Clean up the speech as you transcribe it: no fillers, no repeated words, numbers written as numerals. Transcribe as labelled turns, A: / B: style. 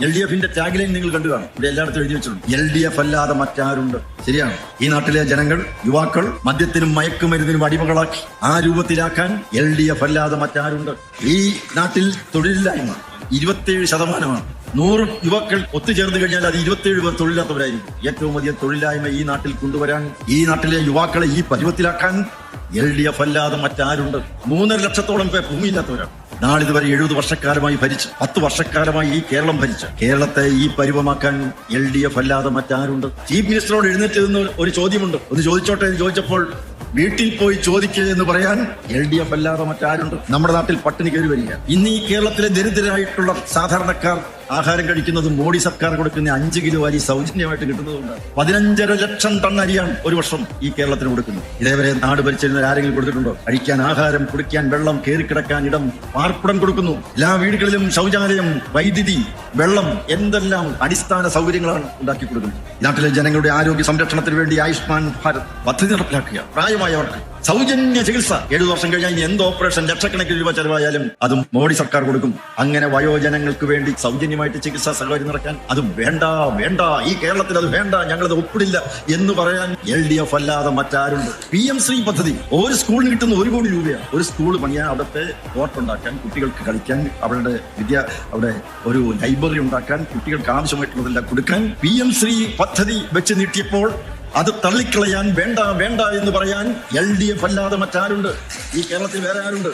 A: LDF tagline നിങ്ങൾ കണ്ടു കാണും. ഇവിടെ എല്ലായിടത്തും എഴുതി വെച്ചിട്ടുണ്ട്, LDF അല്ലാതെ മറ്റാരുണ്ട്. ശരിയാണ്. ഈ നാട്ടിലെ ജനങ്ങൾ, യുവാക്കൾ മദ്യത്തിനും മയക്കുമരുന്നിനും അടിമകളാക്കി ആ രൂപത്തിലാക്കാൻ LDF അല്ലാതെ മറ്റാരുണ്ട്. ഈ നാട്ടിൽ തൊഴിലില്ലായ്മ 27%. 100 യുവാക്കൾ ഒത്തുചേർന്ന് കഴിഞ്ഞാൽ അത് 27 പേർ തൊഴിലില്ലാത്തവരായിരിക്കും. ഏറ്റവും അധികം തൊഴിലില്ലായ്മ ഈ നാട്ടിൽ കൊണ്ടുവരാൻ, ഈ നാട്ടിലെ യുവാക്കളെ ഈ പരുവത്തിലാക്കാൻ LDF അല്ലാതെ മറ്റാരുണ്ട്. 3.5 ലക്ഷത്തോളം പേർ ഭൂമിയില്ലാത്തവരാണ്. നാളിതുവരെ 70 വർഷക്കാലമായി ഭരിച്ച്, 10 വർഷക്കാലമായി ഈ കേരളം ഭരിച്ച കേരളത്തെ ഈ പരുവമാക്കാൻ LDF അല്ലാതെ മറ്റാരുണ്ട്. ചീഫ് മിനിസ്റ്ററോട് എഴുന്നേറ്റ് നിന്ന് ഒരു ചോദ്യമുണ്ട്, ഒന്ന് ചോദിച്ചോട്ടെ എന്ന് ചോദിച്ചപ്പോൾ വീട്ടിൽ പോയി ചോദിക്കുക എന്ന് പറയാൻ LDF അല്ലാതെ മറ്റാരുണ്ട്. നമ്മുടെ നാട്ടിൽ പട്ടിണി കയറി വരിക. ഇന്ന് ഈ കേരളത്തിലെ ദരിദ്രരായിട്ടുള്ള സാധാരണക്കാർ ആഹാരം കഴിക്കുന്നത് മോഡി സർക്കാർ കൊടുക്കുന്ന 5 കിലോ അരി സൗജന്യമായിട്ട് കിട്ടുന്നതുകൊണ്ട് 15.5 ലക്ഷം ടൺ അരിയാണ് ഒരു വർഷം ഈ കേരളത്തിന് കൊടുക്കുന്നത്. ഇതേവരെ നാട് ഭരിച്ചിരുന്ന ആരെങ്കിലും കൊടുത്തിട്ടുണ്ടോ? കഴിക്കാൻ ആഹാരം, കുടിക്കാൻ വെള്ളം, കയറിക്കിടക്കാൻ ഇടം, പാർപ്പിടം കൊടുക്കുന്നു. എല്ലാ വീടുകളിലും ശൗചാലയം, വൈദ്യുതി, വെള്ളം, എന്തെല്ലാം അടിസ്ഥാന സൗകര്യങ്ങളാണ് ഉണ്ടാക്കി കൊടുക്കുന്നത്. നാട്ടിലെ ജനങ്ങളുടെ ആരോഗ്യ സംരക്ഷണത്തിന് വേണ്ടി ആയുഷ്മാൻ ഭാരത് പദ്ധതി നടപ്പിലാക്കുക. പ്രായമായവർക്ക് സൗജന്യ ചികിത്സ 7 വർഷം കഴിഞ്ഞാൽ എന്ത് ഓപ്പറേഷൻ ലക്ഷക്കണക്കിന് രൂപ ചെലവായാലും അതും മോഡി സർക്കാർ കൊടുക്കും. അങ്ങനെ വയോജനങ്ങൾക്ക് വേണ്ടി സൗജന്യമായിട്ട് ചികിത്സാ സൗകര്യം നടക്കാൻ അതും വേണ്ട, ഈ കേരളത്തിൽ അത് വേണ്ട, ഞങ്ങളത് ഒപ്പിടില്ല എന്ന് പറയാൻ LDF അല്ലാതെ മറ്റാരുണ്ട്. PM ശ്രീ പദ്ധതി ഒരു സ്കൂളിന് കിട്ടുന്ന 1 കോടി രൂപയാണ്. ഒരു സ്കൂൾ പണിയാൻ, അവിടുത്തെ കോർട്ട് ഉണ്ടാക്കാൻ, കുട്ടികൾക്ക് കളിക്കാൻ, അവിടെ അവിടെ ഒരു ലൈബ്രറി ഉണ്ടാക്കാൻ, കുട്ടികൾക്ക് ആവശ്യമായിട്ടുള്ളതെല്ലാം കൊടുക്കാൻ PM ശ്രീ പദ്ധതി വെച്ച് നീട്ടിയപ്പോൾ അത് തള്ളിക്കളയാൻ, വേണ്ട എന്ന് പറയാൻ LDF അല്ലാതെ മറ്റാരുണ്ട്? ഈ കേരളത്തിൽ വേറെ ആരുണ്ട്?